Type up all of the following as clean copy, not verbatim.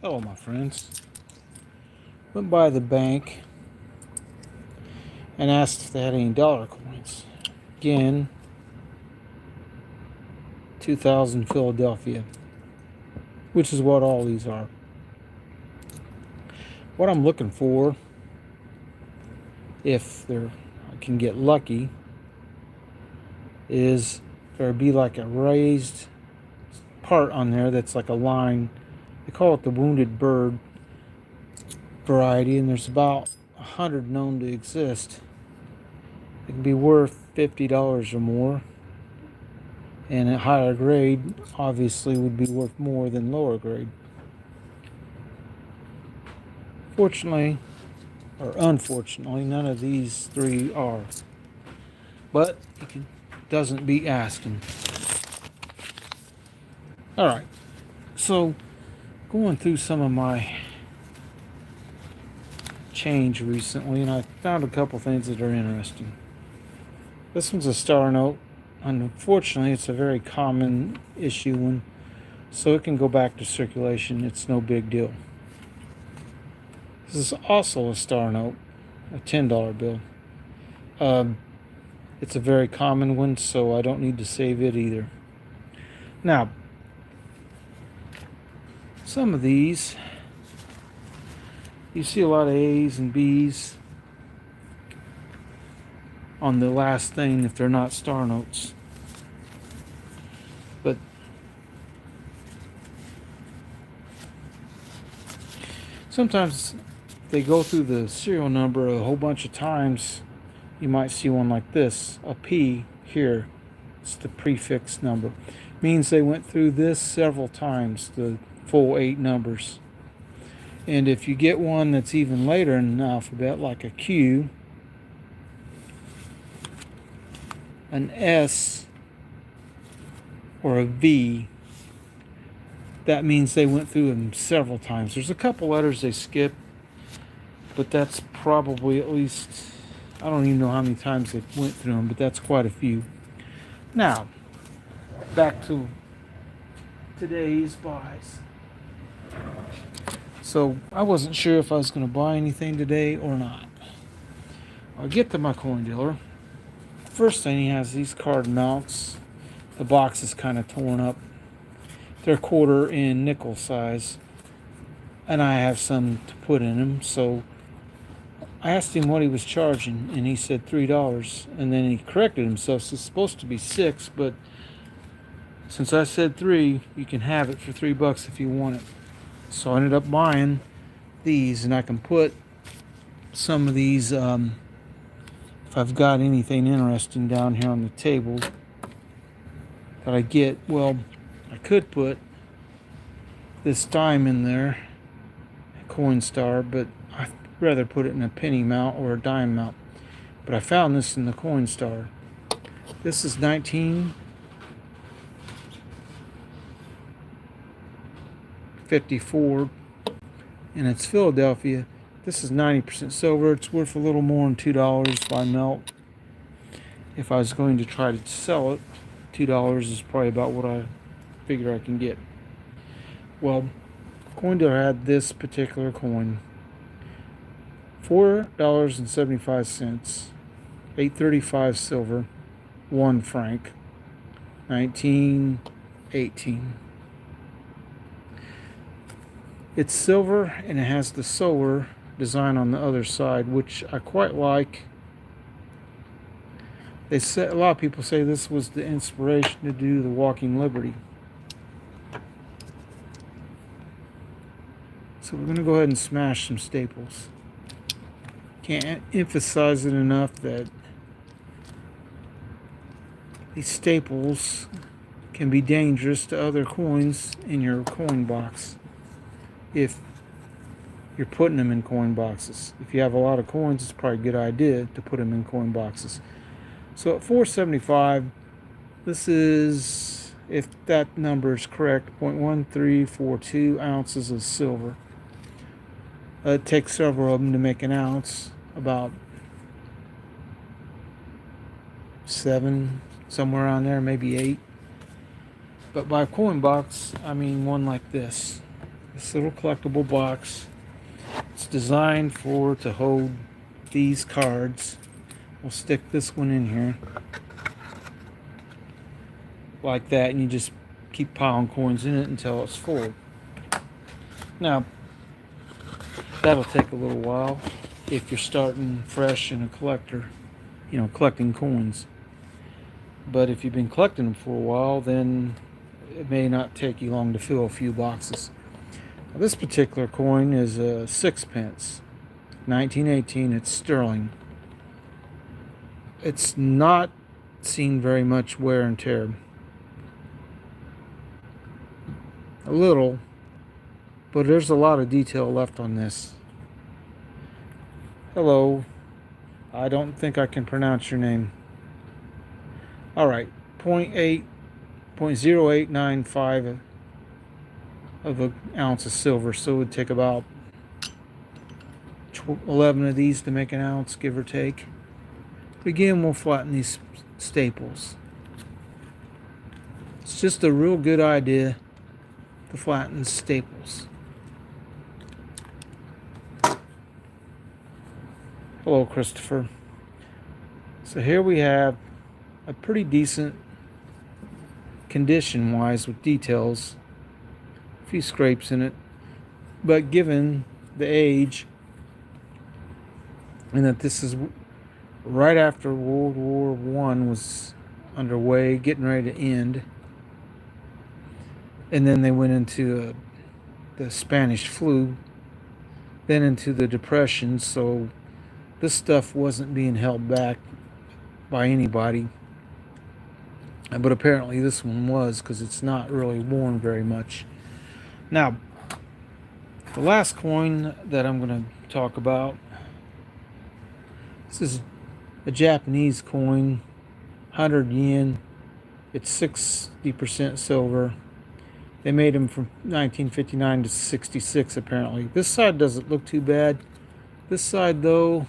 Hello, my friends. Went by the bank and asked if they had any dollar coins. Again, 2000 Philadelphia, which is what all these are. What I'm looking for, if I can get lucky, is there be like a raised part on there that's like a line. They call it the wounded bird variety, and there's about 100 known to exist. It can be worth $50 or more, and a higher grade obviously would be worth more than lower grade. Fortunately, or unfortunately, none of these three are. But it doesn't beat asking. Alright, so going through some of my change recently, and I found a couple things that are interesting. This one's a star note. Unfortunately, it's a very common issue one, so it can go back to circulation. It's no big deal. This is also a star note, a $10 bill. It's a very common one, so I don't need to save it either. Now, some of these, you see a lot of A's and B's on the last thing if they're not star notes. But sometimes they go through the serial number a whole bunch of times. You might see one like this, a P here. It's the prefix number. Means they went through this several times, the full 8 numbers. And if you get one that's even later in the alphabet, like a Q, an S, or a V, that means they went through them several times. There's a couple letters they skip, but that's probably at least, I don't even know how many times they went through them, but that's quite a few. Now, back to today's buys. So I wasn't sure if I was going to buy anything today or not. I get to my coin dealer. First thing, he has these card mounts. The box is kind of torn up. They're quarter in nickel size, and I have some to put in them. So I asked him what he was charging, and he said $3. And then he corrected himself. So it's supposed to be $6, but since I said $3, you can have it for $3 if you want it. So I ended up buying these, and I can put some of these, if I've got anything interesting down here on the table that I get. Well, I could put this dime in there, a coin star, but I'd rather put it in a penny mount or a dime mount. But I found this in the coin star. This is 1954, and it's Philadelphia. This is 90% silver. It's worth a little more than $2 by melt. If I was going to try to sell it, $2 is probably about what I figure I can get. Well, coin dealer had this particular coin, $4.75, 835 silver, 1 franc, 1918. It's silver, and it has the solar design on the other side, which I quite like. They say, a lot of people say this was the inspiration to do the Walking Liberty. So we're going to go ahead and smash some staples. Can't emphasize it enough that these staples can be dangerous to other coins in your coin box if you're putting them in coin boxes. If you have a lot of coins, it's probably a good idea to put them in coin boxes. So at $4.75, this is, if that number is correct, 0.1342 ounces of silver. It takes several of them to make an ounce, about 7, somewhere around there, maybe 8. But by coin box, I mean one like this. This little collectible box. It's designed to hold these cards. We'll stick this one in here like that, and you just keep piling coins in it until it's full. Now, that'll take a little while if you're starting fresh and a collector, collecting coins. But if you've been collecting them for a while, then it may not take you long to fill a few boxes. Now, this particular coin is a sixpence, 1918. It's sterling. It's not seen very much wear and tear. A little, but there's a lot of detail left on this. Hello. I don't think I can pronounce your name. Alright, 0.0895 of an ounce of silver, so it would take about 11 of these to make an ounce, give or take. Again, we'll flatten these staples. It's just a real good idea to flatten staples. Hello, Christopher. So here we have a pretty decent condition wise with details, a few scrapes in it, but given the age and that this is right after World War I was underway, getting ready to end, and then they went into the Spanish flu, then into the Depression, so this stuff wasn't being held back by anybody. But apparently this one was, because it's not really worn very much. Now, the last coin that I'm going to talk about, this is a Japanese coin, 100 yen. It's 60% silver. They made them from 1959 to 66 apparently. This side doesn't look too bad. This side though,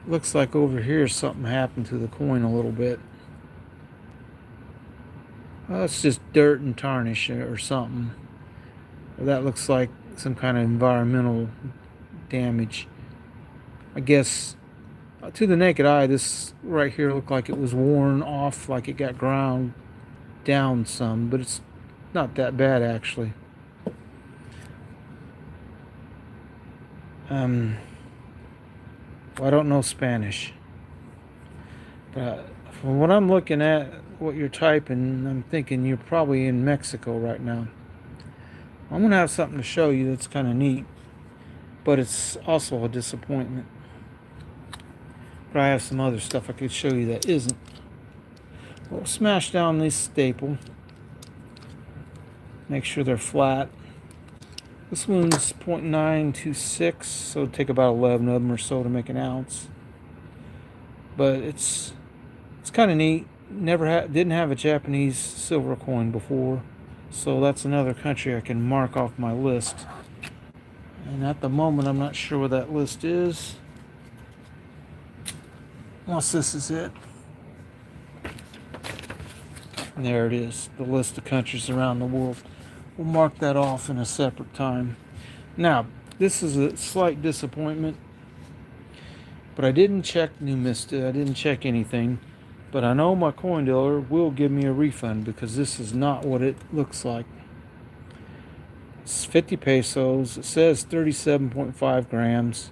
looks like over here something happened to the coin a little bit. Well, it's just dirt and tarnish or something. That looks like some kind of environmental damage. I guess to the naked eye, this right here looked like it was worn off, like it got ground down some, but it's not that bad actually. Well, I don't know Spanish, but from what I'm looking at, what you're typing, I'm thinking you're probably in Mexico right now. I'm going to have something to show you that's kind of neat, but it's also a disappointment. But I have some other stuff I could show you that isn't. We'll smash down this staple. Make sure they're flat. This one's 0.926, so it'll take about 11 of them or so to make an ounce. But it's kind of neat. Didn't have a Japanese silver coin before, so that's another country I can mark off my list. And at the moment, I'm not sure where that list is. Unless this is it. And there it is, the list of countries around the world. We'll mark that off in a separate time. Now, this is a slight disappointment, but I didn't check Numista. I didn't check anything. But I know my coin dealer will give me a refund because this is not what it looks like. It's 50 pesos. It says 37.5 grams.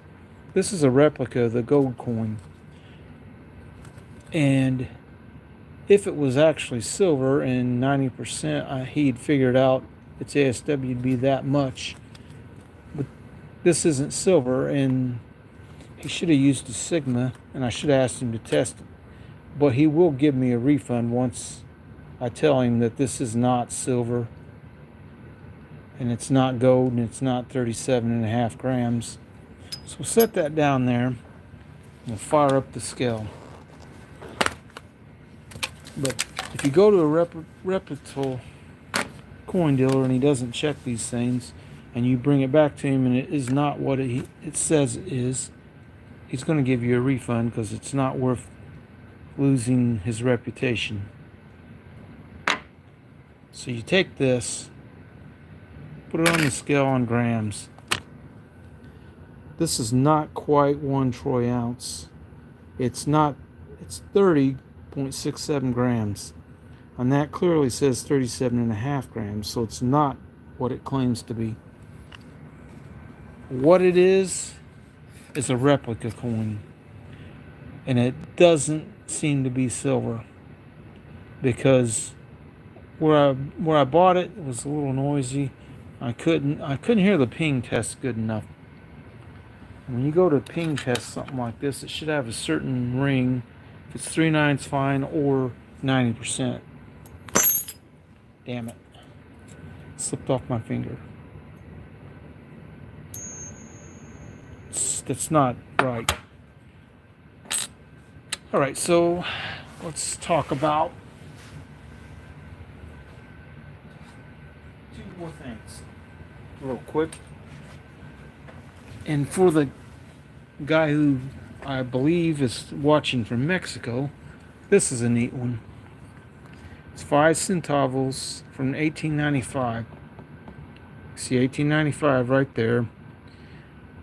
This is a replica of the gold coin. And if it was actually silver and 90%, he'd figured out its ASW would be that much. But this isn't silver, and he should have used a Sigma, and I should have asked him to test it. But he will give me a refund once I tell him that this is not silver and it's not gold and it's not 37.5 grams. So we'll set that down there and we'll fire up the scale. But if you go to a reputable coin dealer and he doesn't check these things and you bring it back to him and it is not what it says it is, he's going to give you a refund because it's not worth losing his reputation. So you take this Put it on the scale on grams. This is not quite 1 troy ounce. It's not, it's 30.67 grams. And that clearly says 37.5 grams, so it's not what it claims to be. What it is a replica coin. And it doesn't seem to be silver, because where I bought it, it was a little noisy. I couldn't hear the ping test good enough. When you go to ping test something like this, it should have a certain ring. If it's 3/9 fine or 90%. Damn it. Slipped off my finger. That's not right. Alright, so let's talk about 2 more things real quick. And for the guy who I believe is watching from Mexico, this is a neat one. It's 5 centavos from 1895. See 1895 right there.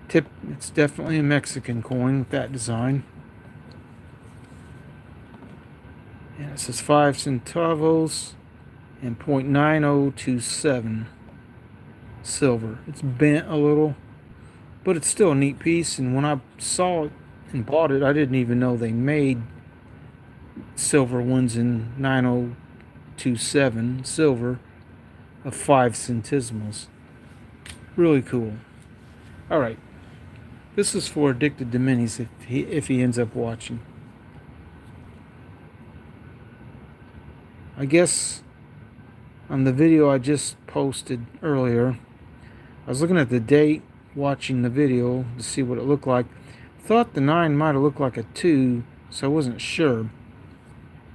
It's definitely a Mexican coin with that design. And it says 5 centavos and 0.9027 silver. It's bent a little, but it's still a neat piece. And when I saw it and bought it, I didn't even know they made silver ones in 9027 silver of 5 centésimos. Really cool. All right, this is for Addicted to Minis if he ends up watching. I guess on the video I just posted earlier, I was looking at the date, watching the video to see what it looked like. Thought the 9 might have looked like a 2, so I wasn't sure,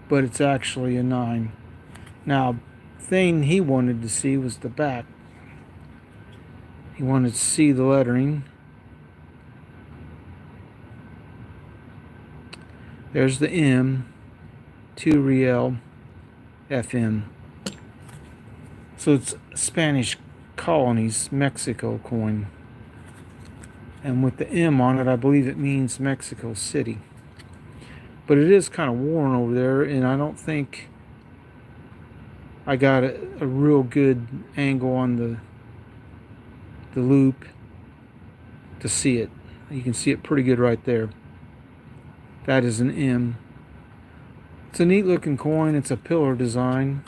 but it's actually a 9. Now, thing he wanted to see was the back. He wanted to see the lettering. There's the M, 2 Real, FM. So it's Spanish colonies, Mexico coin. And with the M on it, I believe it means Mexico City. But it is kind of worn over there, and I don't think I got a real good angle on the loop to see it. You can see it pretty good right there. That is an M. It's a neat looking coin. It's a pillar design,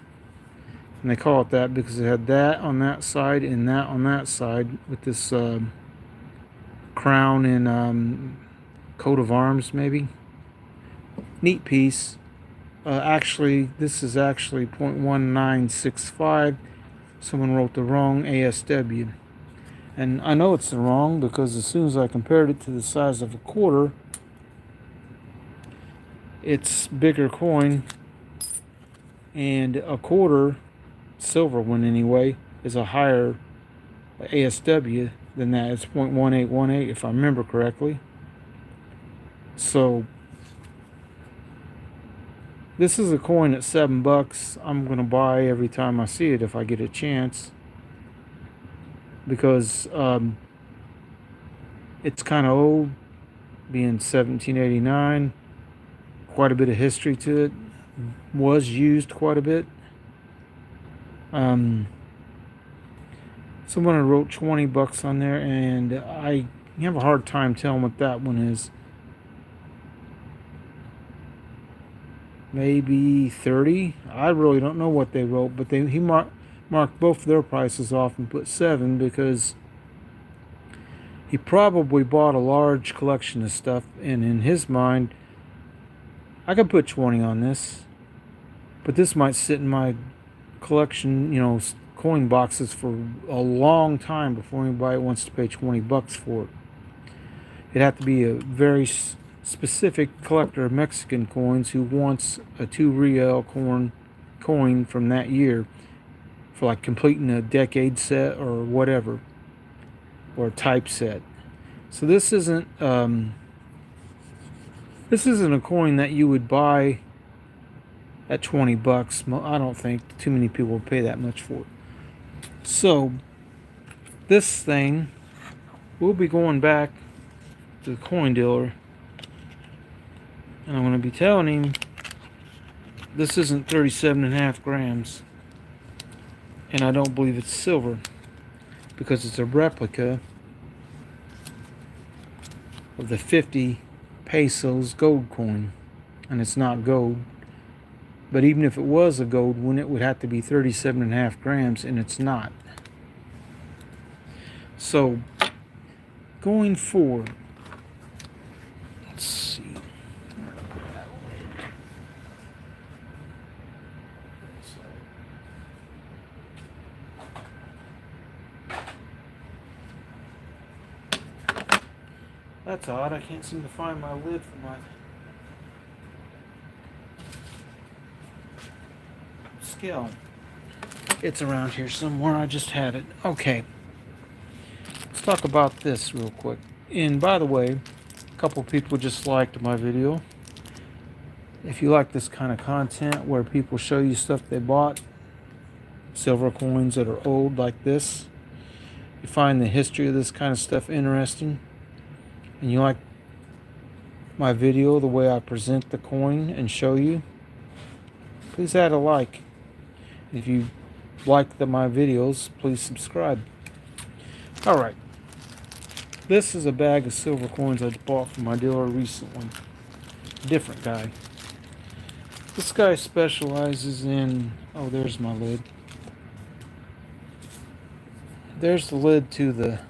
and they call it that because it had that on that side and that on that side with this crown and coat of arms, maybe. Neat piece. Actually, this is actually 0.1965. Someone wrote the wrong ASW. And I know it's the wrong because as soon as I compared it to the size of a quarter, it's bigger coin, and a quarter, silver one anyway, is a higher ASW than that. It's 0.1818 if I remember correctly. So this is a coin at $7 I'm gonna buy every time I see it if I get a chance, because it's kind of old, being 1789. Quite a bit of history to it. Was used quite a bit. Someone wrote $20 on there, and I have a hard time telling what that one is. Maybe 30. I really don't know what they wrote, but he marked both their prices off and put 7 because he probably bought a large collection of stuff, and in his mind, I could put 20 on this, but this might sit in my collection, coin boxes for a long time before anybody wants to pay $20 for it. It'd have to be a very specific collector of Mexican coins who wants a 2 Real coin from that year for like completing a decade set or whatever, or a type set. So this isn't a coin that you would buy at $20. I don't think too many people would pay that much for it. So this thing, we'll be going back to the coin dealer, and I'm going to be telling him this isn't 37.5 grams, and I don't believe it's silver because it's a replica of the 50 pesos gold coin, and it's not gold. But even if it was a gold one, it would have to be 37.5 grams, and it's not. So, going forward, let's see. That's odd. I can't seem to find my lid for my scale. It's around here somewhere. I just had it. Okay. Let's talk about this real quick. And by the way, a couple people just liked my video. If you like this kind of content where people show you stuff they bought, silver coins that are old like this, you find the history of this kind of stuff interesting, and you like my video, the way I present the coin and show you, please add a like. If you like my videos, please subscribe. Alright, this is a bag of silver coins I bought from my dealer recently. Different guy. This guy specializes in, oh, there's my lid. There's the lid to the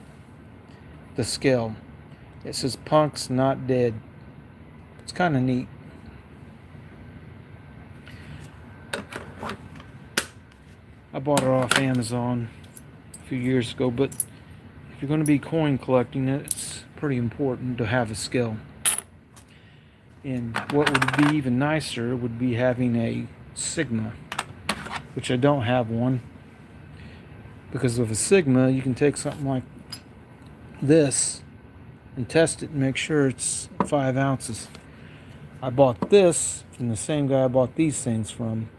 scale. It says punks not dead. It's kind of neat. I bought it off Amazon a few years ago, but if you're going to be coin collecting, it's pretty important to have a scale. And what would be even nicer would be having a Sigma, which I don't have one. Because with a Sigma, you can take something like this and test it and make sure it's 5 ounces. I bought this from the same guy I bought these things from.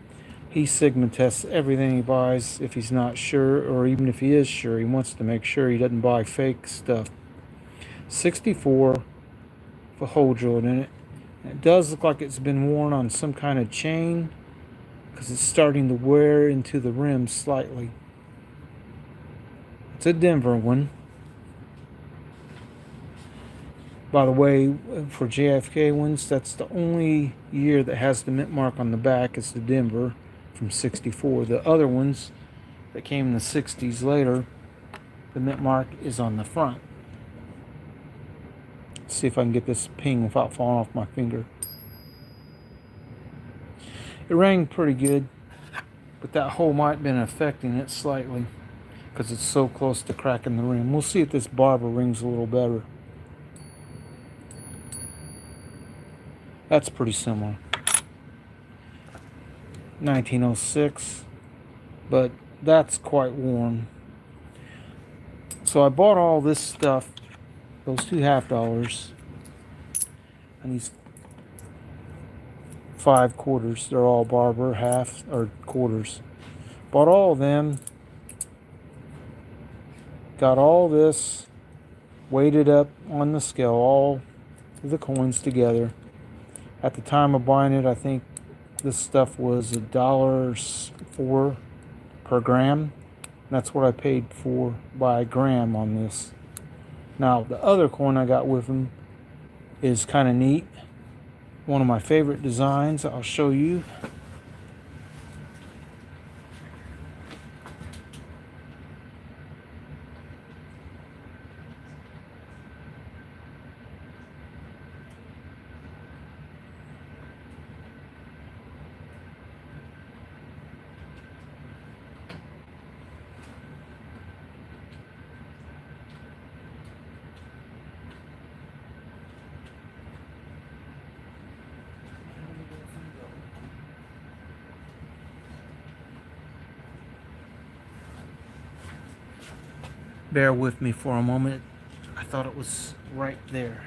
He Sigma tests everything he buys if he's not sure, or even if he is sure, he wants to make sure he doesn't buy fake stuff. 64 with a hole drilled in it. It does look like it's been worn on some kind of chain because it's starting to wear into the rim slightly. It's a Denver one. By the way, for JFK ones, that's the only year that has the mint mark on the back. It's the Denver from 64. The other ones that came in the 60s later, the mint mark is on the front. Let's see if I can get this ping without falling off my finger. It rang pretty good, but that hole might have been affecting it slightly because it's so close to cracking the rim. We'll see if this barber rings a little better. That's pretty similar. 1906, but that's quite worn. So I bought all this stuff, those 2 $half, and these 5 quarters. They're all barber half or quarters. Bought all of them. Got all this weighted up on the scale, all the coins together. At the time of buying it, I think this stuff was $1.04 per gram. That's what I paid for by gram on this. Now, the other coin I got with them is kind of neat. One of my favorite designs. I'll show you. Bear with me for a moment. I thought it was right there.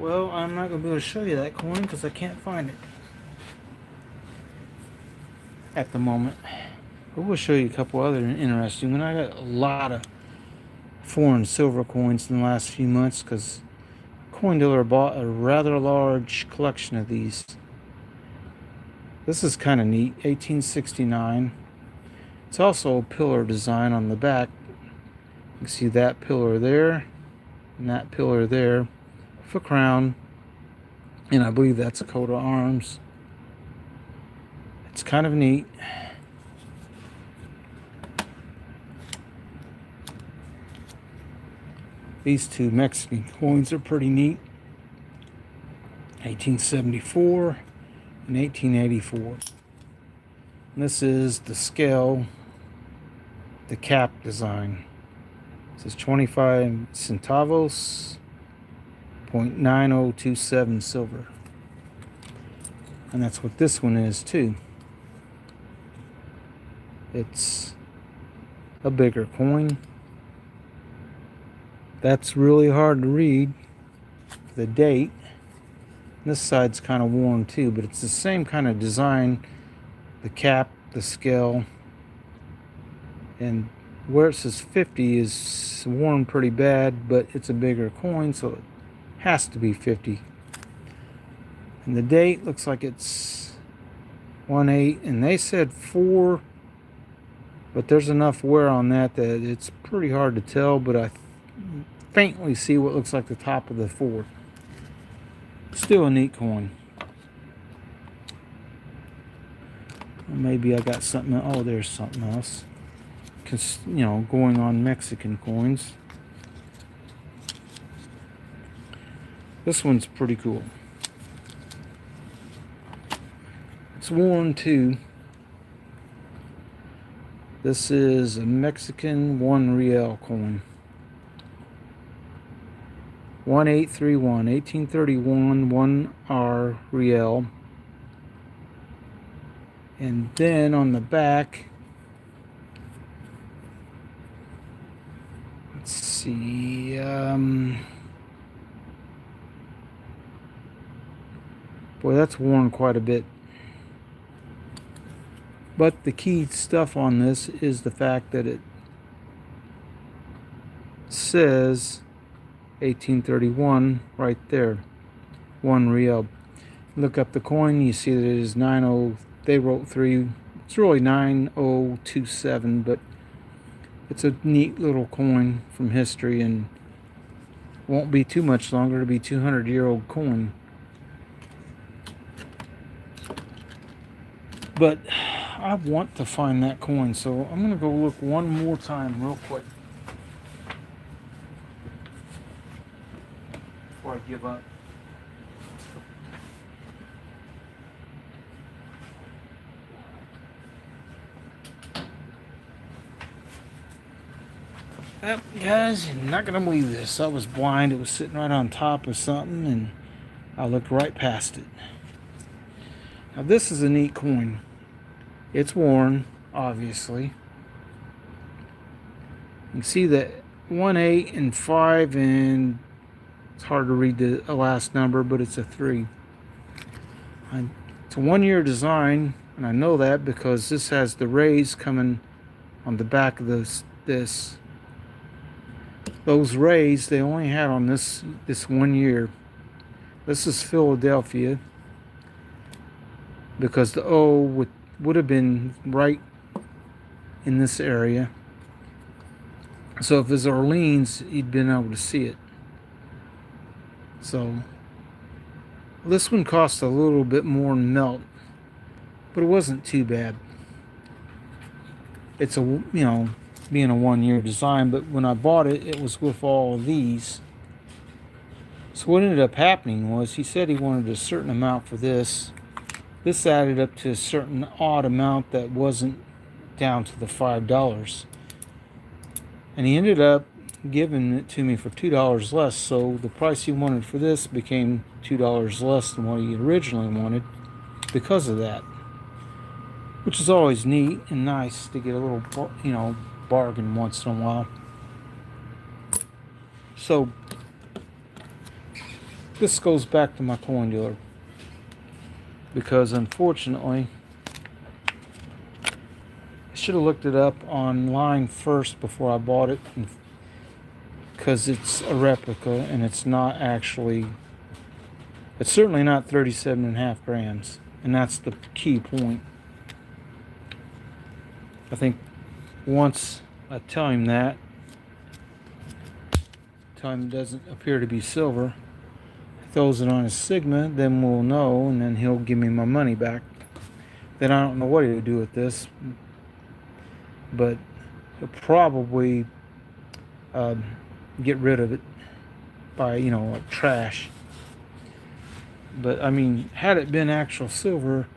Well, I'm not going to be able to show you that coin because I can't find it at the moment. But we'll show you a couple other interesting ones. I got a lot of foreign silver coins in the last few months because coin dealer bought a rather large collection of these. This is kind of neat, 1869. It's also a pillar design on the back. You can see that pillar there and that pillar there for crown, and I believe that's a coat of arms. It's kind of neat. These two Mexican coins are pretty neat. 1874 and 1884. And this is the scale, the cap design. This is 25 centavos, 0.9027 silver. And that's what this one is too. It's a bigger coin. That's really hard to read. The date. This side's kind of worn too, but it's the same kind of design. The cap, the scale, and where it says 50 is worn pretty bad, but it's a bigger coin, so it has to be 50. And the date looks like it's 1/8, and they said 4, but there's enough wear on that it's pretty hard to tell, but I faintly see what looks like the top of the 4. Still a neat coin. Maybe I got something. Oh, there's something else. Cause, going on Mexican coins. This one's pretty cool. It's worn too. This is a Mexican 1 real coin. 1831, 1831, 1 real. And then on the back, let's see, boy, that's worn quite a bit. But the key stuff on this is the fact that it says 1831 right there, 1 real. Look up the coin, you see that it is 90. They wrote 3. It's really 9027, but it's a neat little coin from history, and won't be too much longer to be 200-year-old coin. But I want to find that coin, so I'm gonna go look one more time real quick before I give up. Yep, guys, you're not gonna believe this. I was blind. It was sitting right on top of something, and I looked right past it. Now this is a neat coin. It's worn, obviously. You can see that 1, 8, and 5, and it's hard to read the last number, but it's a 3. It's a 1-year design, and I know that because this has the rays coming on the back of this. Those rays they only had on this 1 year. This is Philadelphia because the O would have been right in this area. So if it's Orleans, you'd been able to see it. So this one cost a little bit more than melt, but it wasn't too bad. It's being a 1-year design, but when I bought it, it was with all of these. So what ended up happening was he said he wanted a certain amount for this. This added up to a certain odd amount that wasn't down to the $5. And he ended up giving it to me for $2 less. So the price he wanted for this became $2 less than what he originally wanted because of that. Which is always neat and nice to get a little, bargain once in a while. So this goes back to my coin dealer, because unfortunately I should have looked it up online first before I bought it, because it's a replica and it's not actually, it's certainly not 37.5 grams, and that's the key point. I think once I tell him that, tell him it doesn't appear to be silver, throws it on his Sigma, then we'll know, and then he'll give me my money back. Then I don't know what he'll do with this, but he'll probably get rid of it by, like trash. But I mean, had it been actual silver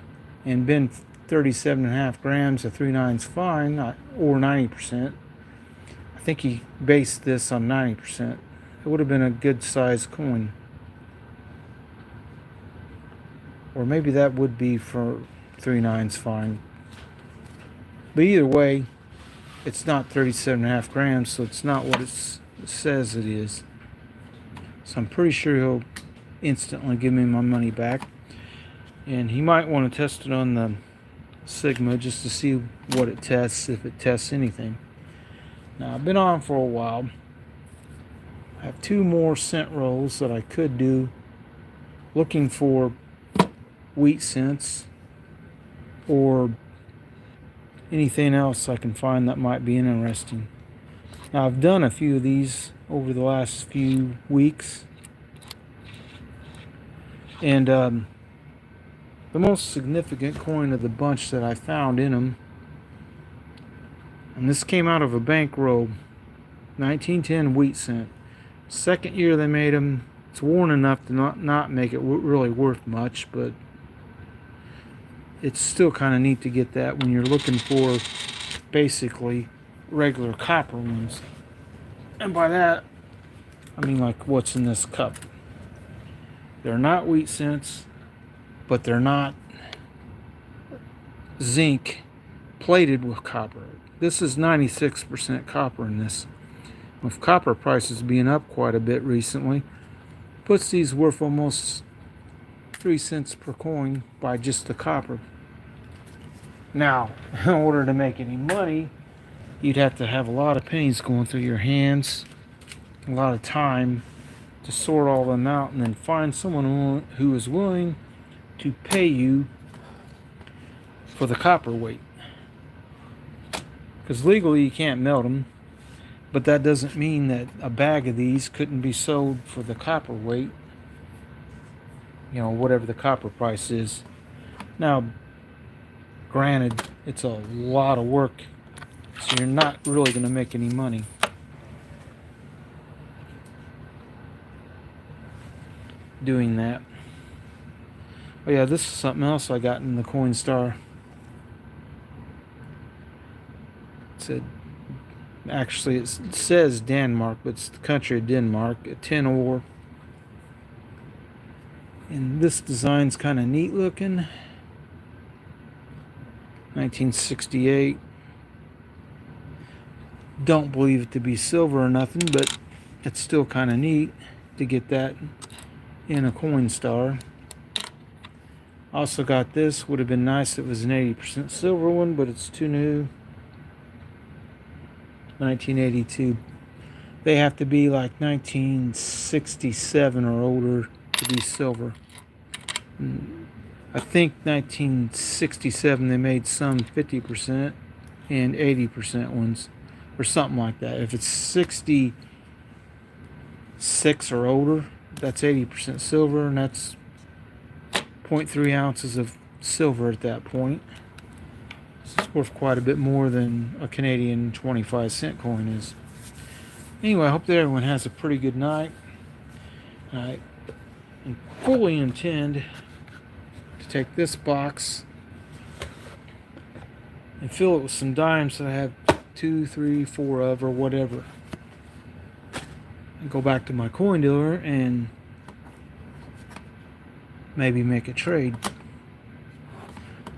and been 37.5 grams of 3/9 fine, or 90%, I think he based this on 90%. It would have been a good sized coin. Or maybe that would be for 3/9 fine. But either way, it's not 37.5 grams, so it's not what it says it is. So I'm pretty sure he'll instantly give me my money back. And he might want to test it on the Sigma just to see what it tests, if it tests anything. Now, I've been on for a while. I have 2 more cent rolls that I could do, looking for wheat cents or anything else I can find that might be interesting. Now, I've done a few of these over the last few weeks, and the most significant coin of the bunch that I found in them, and this came out of a bankroll, 1910 wheat cent. Second year they made them. It's worn enough to not make it really worth much, but it's still kind of neat to get that when you're looking for basically regular copper ones. And by that, I mean like what's in this cup. They're not wheat cents, but they're not zinc plated with copper. This is 96% copper in this. With copper prices being up quite a bit recently, puts these worth almost 3 cents per coin by just the copper. Now, in order to make any money, you'd have to have a lot of pennies going through your hands, a lot of time to sort all them out, and then find someone who is willing to pay you for the copper weight. Because legally you can't melt them, but that doesn't mean that a bag of these couldn't be sold for the copper weight, whatever the copper price is. Now, granted, it's a lot of work, so you're not really going to make any money. Doing that. Oh yeah, this is something else I got in the Coinstar. Actually, it says Denmark, but it's the country of Denmark, a tin ore. And this design's kind of neat looking. 1968. Don't believe it to be silver or nothing, but it's still kind of neat to get that in a Coinstar. Also got this. Would have been nice if it was an 80% silver one, but it's too new. 1982. They have to be like 1967 or older to be silver. I think 1967 they made some 50% and 80% ones, or something like that. If it's 66 or older, that's 80% silver, and that's 0.3 ounces of silver at that point. It's worth quite a bit more than a Canadian 25-cent coin is. Anyway, I hope that everyone has a pretty good night. I fully intend to take this box and fill it with some dimes that I have 2, 3, 4 of, or whatever, and go back to my coin dealer and maybe make a trade,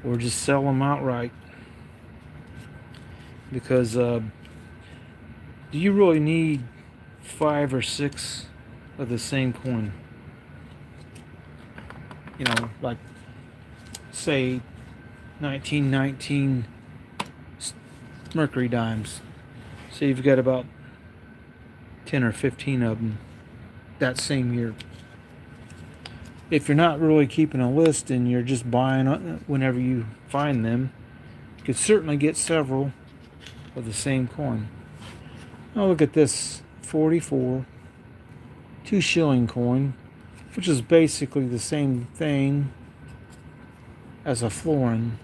or just sell them outright. Because do you really need 5 or 6 of the same coin? You know, like say 1919 mercury dimes. So you've got about 10 or 15 of them that same year. If you're not really keeping a list and you're just buying whenever you find them, you could certainly get several of the same coin. Now look at this 44 2 shilling coin, which is basically the same thing as a florin,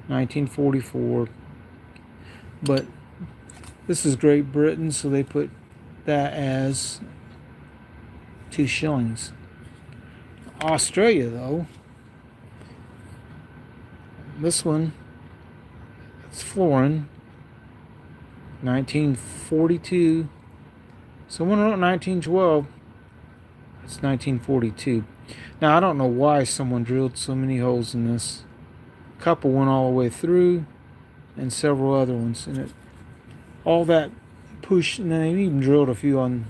1944. But this is Great Britain, so they put that as 2 shillings. Australia, though, this one, it's florin, 1942. Someone wrote 1912. It's 1942. Now, I don't know why someone drilled so many holes in this. A couple went all the way through, and several other ones in it. All that push, and then they even drilled a few on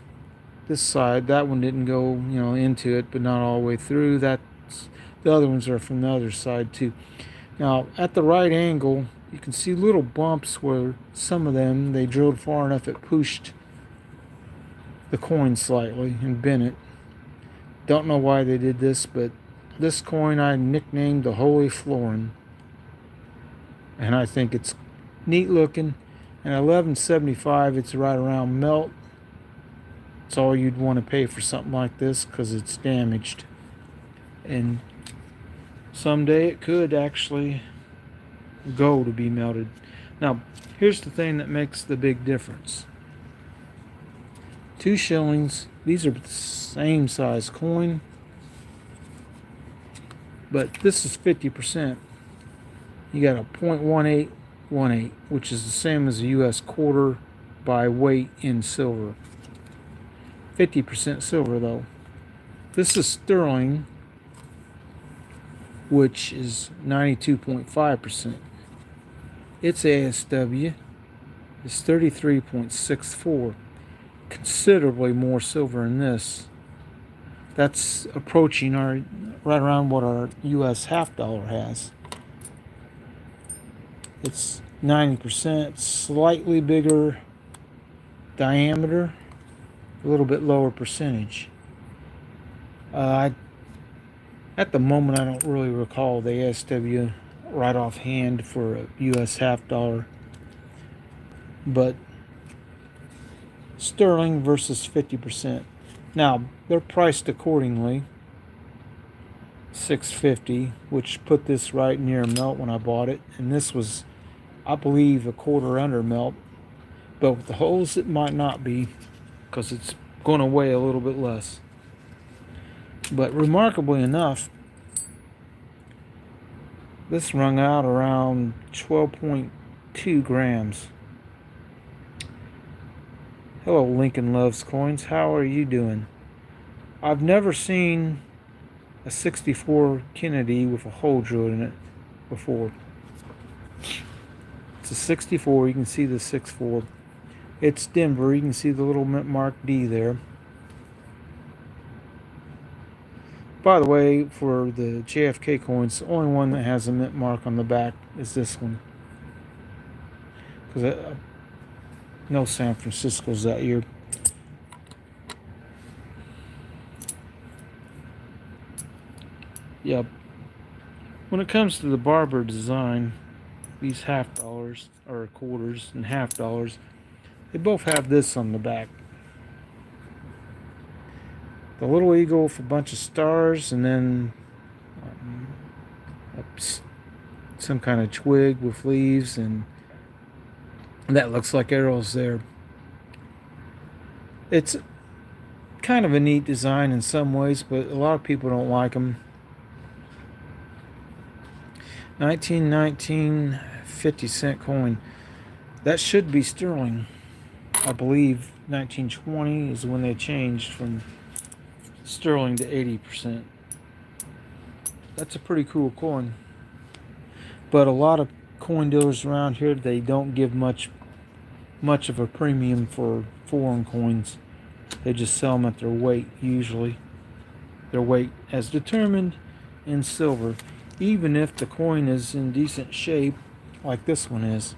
this side. That one didn't go, into it, but not all the way through. The other ones are from the other side too. Now, at the right angle, you can see little bumps where some of them they drilled far enough it pushed the coin slightly and bent it. Don't know why they did this, but this coin I nicknamed the Holy Florin, and I think it's neat looking. And 11.75, it's right around melt. It's all you'd want to pay for something like this because it's damaged, and someday it could actually go to be melted. Now, here's the thing that makes the big difference. 2 shillings, these are the same size coin, but this is 50%. You got a 0.1818, which is the same as a US quarter by weight in silver. 50% silver, though. This is sterling, which is 92.5%. Its ASW is 33.64. Considerably more silver in this. That's approaching right around what our US half dollar has. It's 90%, slightly bigger diameter, a little bit lower percentage. At the moment, I don't really recall the ASW right offhand for a US half dollar, but sterling versus 50%. Now, they're priced accordingly. $6.50, which put this right near melt when I bought it, and this was, I believe, a quarter under melt, but with the holes it might not be because it's going to weigh a little bit less. But remarkably enough, this rung out around 12.2 grams. Hello, Lincoln Loves Coins. How are you doing? I've never seen a 64 Kennedy with a hole drilled in it before. It's a 64. You can see the 6.4. It's Denver. You can see the little mint mark D there. By the way, for the JFK coins, the only one that has a mint mark on the back is this one. Because I know San Francisco's that year. Yep. When it comes to the barber design, these half dollars or quarters and half dollars, they both have this on the back. The little eagle with a bunch of stars, and then some kind of twig with leaves, and that looks like arrows there. It's kind of a neat design in some ways, but a lot of people don't like them. 1919 50-cent coin. That should be sterling. I believe 1920 is when they changed from sterling to 80%. That's a pretty cool coin. But a lot of coin dealers around here, they don't give much of a premium for foreign coins. They just sell them at their weight, usually. Their weight as determined in silver, even if the coin is in decent shape, like this one is.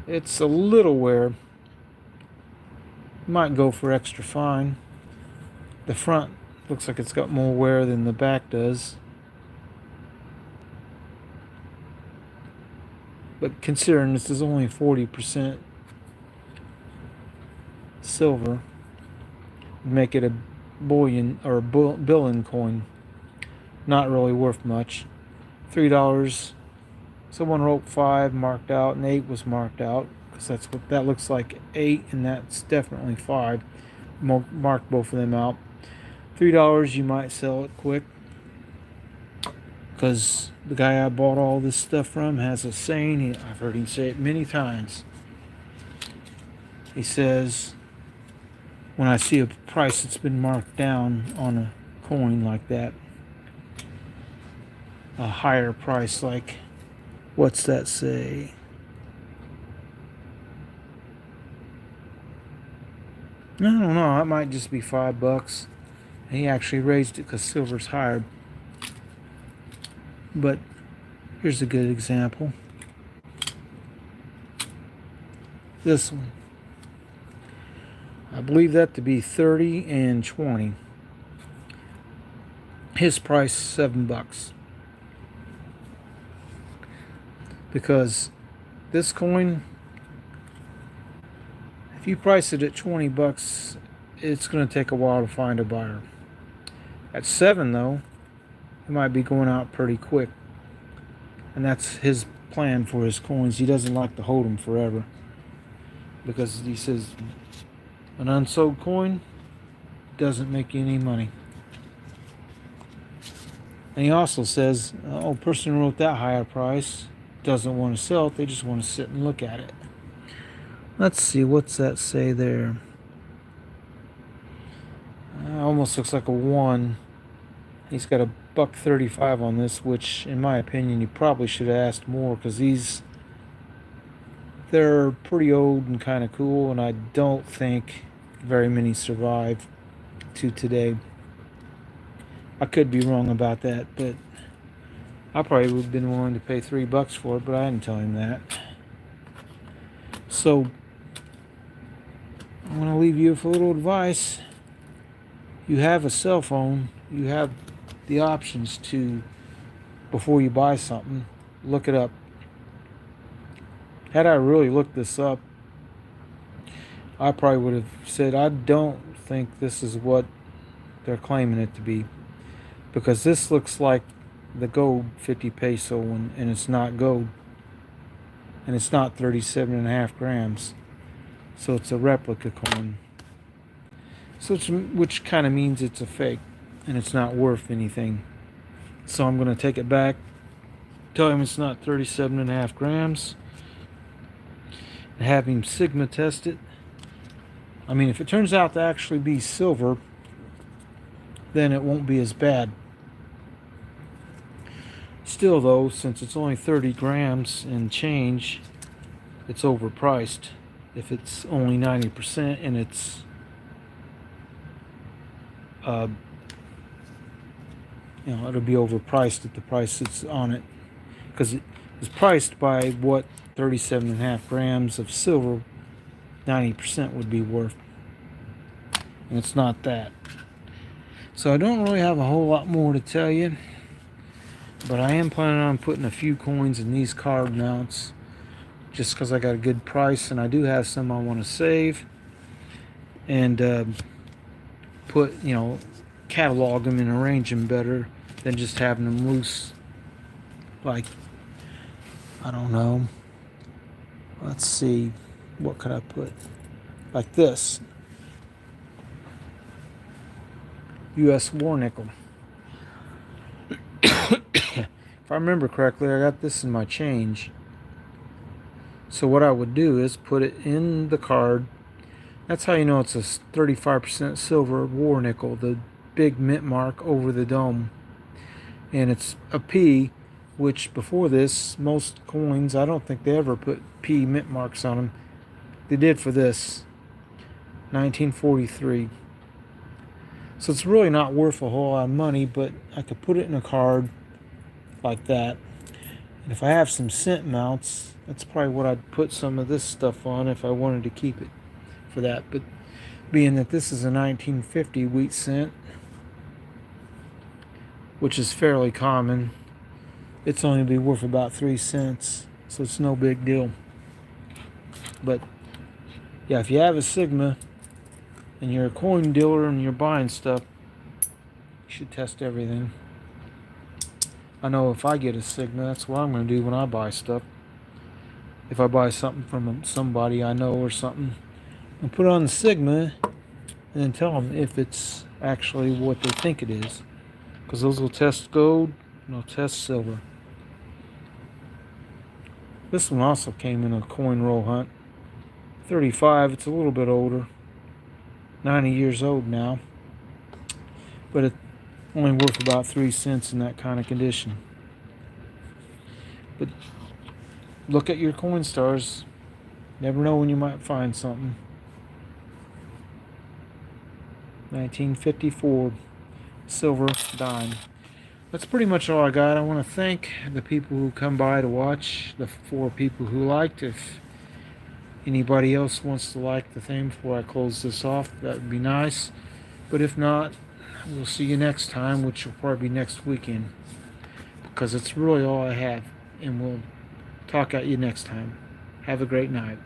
It's a little wear. Might go for extra fine. The front looks like it's got more wear than the back does. But considering this is only 40% silver, make it a bullion or a billion coin. Not really worth much. $3. Someone wrote 5 marked out, and 8 was marked out, because that's what that looks like, 8, and that's definitely 5. Mark both of them out. $3, you might sell it quick, because the guy I bought all this stuff from has a saying. I've heard him say it many times. He says, when I see a price that's been marked down on a coin like that, a higher price, like, what's that say? I don't know, it might just be $5. He actually raised it because silver's higher. But here's a good example. This one. I believe that to be 30 and 20. His price $7. Because this coin, if you price it at $20, it's going to take a while to find a buyer. At 7 though, it might be going out pretty quick. And that's his plan for his coins. He doesn't like to hold them forever, because he says an unsold coin doesn't make you any money. And he also says, oh, person who wrote that higher price doesn't want to sell it, they just want to sit and look at it. Let's see, what's that say there? Almost looks like a 1. He's got $1.35 on this, which in my opinion you probably should have asked more, because they're pretty old and kind of cool, and I don't think very many survive to today. I could be wrong about that, but I probably would have been willing to pay $3 for it, but I didn't tell him that. So I want to leave you with a little advice. You have a cell phone, you have the options to, before you buy something, look it up. Had I really looked this up, I probably would have said, I don't think this is what they're claiming it to be, because this looks like the gold 50 peso one, and it's not gold, and it's not 37.5 grams, so it's a replica coin. So which kind of means it's a fake, and it's not worth anything. So I'm going to take it back, tell him it's not 37.5 grams, and have him Sigma test it. I mean, if it turns out to actually be silver, then it won't be as bad. Still though, since it's only 30 grams and change, it's overpriced. If it's only 90% and it's it'll be overpriced at the price it's on it, because it is priced by what 37.5 grams of silver 90% would be worth, and it's not that. So I don't really have a whole lot more to tell you, but I am planning on putting a few coins in these card mounts, just because I got a good price, and I do have some I want to save and put, catalog them and arrange them better than just having them loose. Like, I don't know, let's see, what could I put? Like this US war nickel. If I remember correctly, I got this in my change. So what I would do is put it in the card. That's how you know it's a 35% silver war nickel, the big mint mark over the dome. And it's a P, which before this, most coins, I don't think they ever put P mint marks on them. They did for this, 1943. So it's really not worth a whole lot of money, but I could put it in a card like that. And if I have some cent mounts, that's probably what I'd put some of this stuff on if I wanted to keep it for that. But being that this is a 1950 wheat cent, which is fairly common, it's only be worth about 3 cents, so it's no big deal. But yeah, if you have a Sigma and you're a coin dealer and you're buying stuff, you should test everything. I know if I get a Sigma, that's what I'm going to do when I buy stuff. If I buy something from somebody I know or something, I'll put it on the Sigma and then tell them if it's actually what they think it is. Because those will test gold and they'll test silver. This one also came in a coin roll hunt. 35, it's a little bit older. 90 years old now. But it's only worth about 3 cents in that kind of condition. But look at your coin stars. Never know when you might find something. 1954 silver dime. That's pretty much all I got. I want to thank the people who come by to watch, the 4 people who liked. If anybody else wants to like the thing before I close this off, that would be nice. But if not, we'll see you next time, which will probably be next weekend, because it's really all I have. And we'll talk at you next time. Have a great night.